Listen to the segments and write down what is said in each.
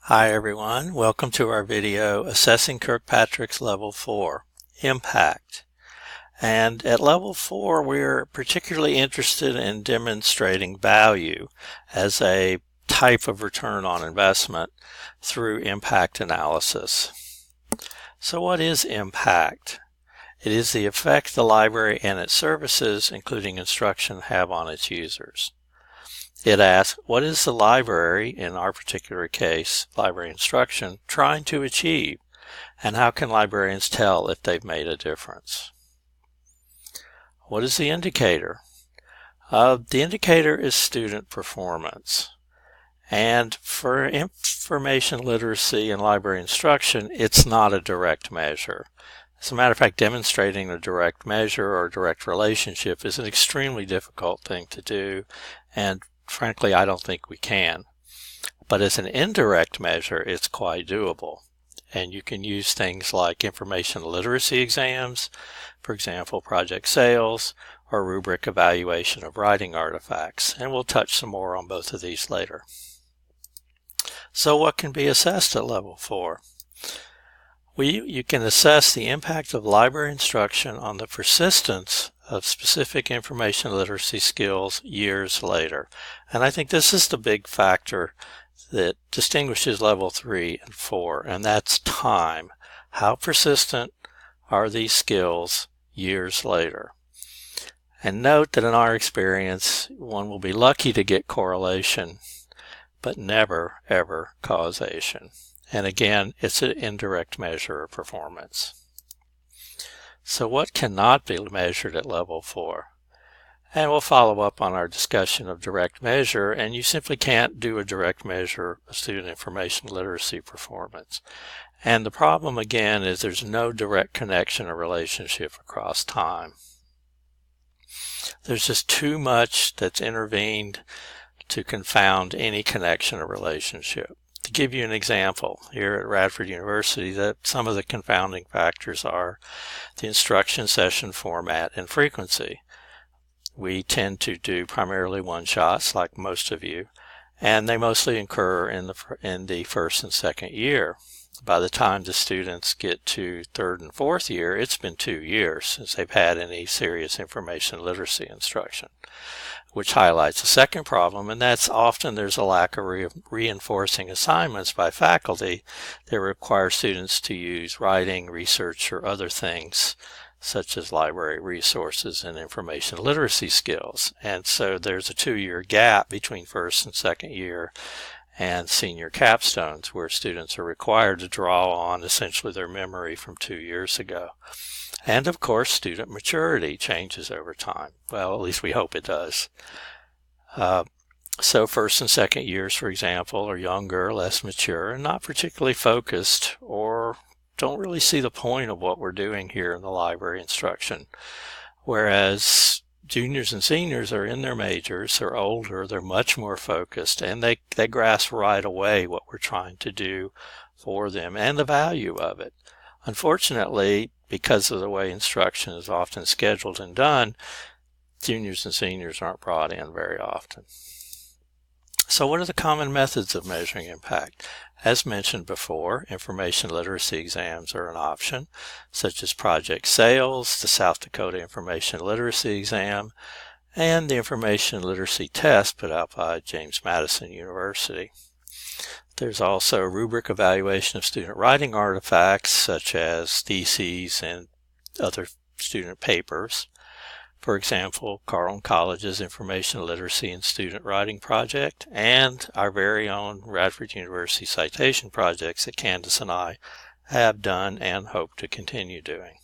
Hi everyone, welcome to our video Assessing Kirkpatrick's Level 4, Impact. And at Level 4 we're particularly interested in demonstrating value as a type of return on investment through impact analysis. So what is impact? It is the effect the library and its services, including instruction, have on its users. It asks, what is the library, in our particular case, library instruction, trying to achieve? And how can librarians tell if they've made a difference? What is the indicator? The indicator is student performance. And for information literacy and library instruction, it's not a direct measure. As a matter of fact, demonstrating a direct measure or direct relationship is an extremely difficult thing to do, and frankly, I don't think we can. But as an indirect measure, it's quite doable. And you can use things like information literacy exams, for example, project sales, or rubric evaluation of writing artifacts. And we'll touch some more on both of these later. So what can be assessed at Level 4? You can assess the impact of library instruction on the persistence of specific information literacy skills years later. And I think this is the big factor that distinguishes Level 3 and 4, and that's time. How persistent are these skills years later? And note that in our experience, one will be lucky to get correlation, but never, ever causation. And again, it's an indirect measure of performance. So what cannot be measured at Level 4? And we'll follow up on our discussion of direct measure, and you simply can't do a direct measure of student information literacy performance. And the problem again is there's no direct connection or relationship across time. There's just too much that's intervened to confound any connection or relationship. To give you an example, here at Radford University, that some of the confounding factors are the instruction session format and frequency. We tend to do primarily one-shots, like most of you, and they mostly occur in the first and second year. By the time the students get to third and fourth year, it's been 2 years since they've had any serious information literacy instruction, which highlights a second problem, and that's often there's a lack of reinforcing assignments by faculty that require students to use writing, research, or other things such as library resources and information literacy skills. And so there's a 2-year gap between first and second year and senior capstones where students are required to draw on essentially their memory from 2 years ago. And of course, student maturity changes over time. Well, at least we hope it does. So first and second years, for example, are younger, less mature, and not particularly focused, or don't really see the point of what we're doing here in the library instruction. Whereas juniors and seniors are in their majors, they're older, they're much more focused, and they grasp right away what we're trying to do for them and the value of it. Unfortunately, because of the way instruction is often scheduled and done, juniors and seniors aren't brought in very often. So what are the common methods of measuring impact? As mentioned before, information literacy exams are an option, such as project sales, the South Dakota Information Literacy Exam, and the information literacy test put out by James Madison University. There's also rubric evaluation of student writing artifacts, such as theses and other student papers. For example, Carleton College's Information Literacy and Student Writing Project, and our very own Radford University citation projects that Candace and I have done and hope to continue doing.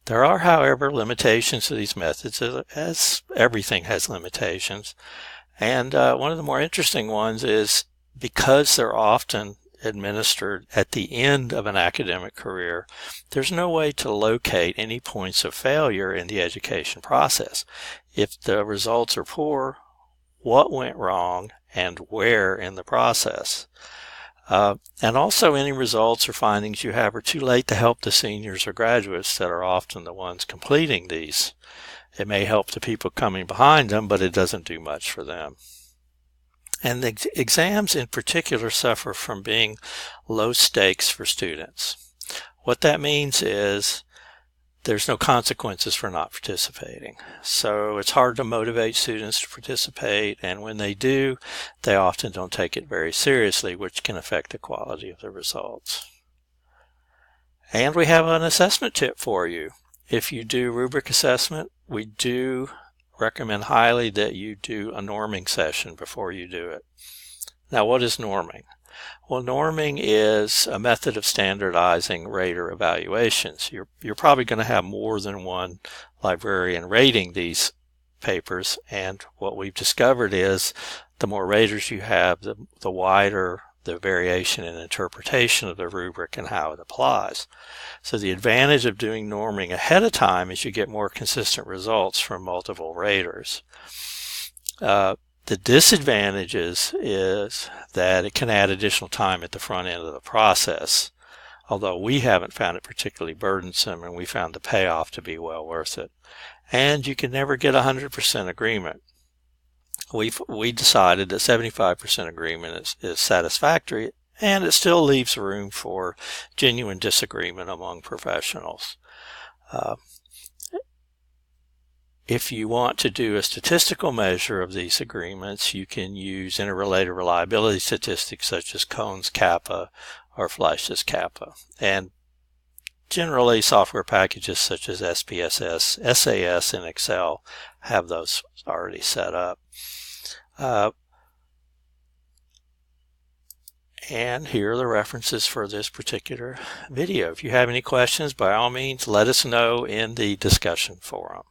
There are, however, limitations to these methods, as everything has limitations. And one of the more interesting ones is because they're often administered at the end of an academic career, there's no way to locate any points of failure in the education process. If the results are poor, what went wrong and where in the process? And also any results or findings you have are too late to help the seniors or graduates that are often the ones completing these. It may help the people coming behind them, but it doesn't do much for them. And the exams in particular suffer from being low stakes for students. What that means is there's no consequences for not participating. So it's hard to motivate students to participate, and when they do, they often don't take it very seriously, which can affect the quality of the results. And we have an assessment tip for you. If you do rubric assessment, we do recommend highly that you do a norming session before you do it. Now, what is norming? Well, norming is a method of standardizing rater evaluations. You're probably going to have more than one librarian rating these papers, and what we've discovered is the more raters you have, the wider the variation in interpretation of the rubric and how it applies. So the advantage of doing norming ahead of time is you get more consistent results from multiple raters. The disadvantages is that it can add additional time at the front end of the process, although we haven't found it particularly burdensome, and we found the payoff to be well worth it. And you can never get 100% agreement. We decided that 75% agreement is satisfactory, and it still leaves room for genuine disagreement among professionals. If you want to do a statistical measure of these agreements, you can use interrelated reliability statistics such as Cohn's kappa or Fleisch's kappa. And generally, software packages such as SPSS, SAS, and Excel have those already set up. And here are the references for this particular video. If you have any questions, by all means, let us know in the discussion forum.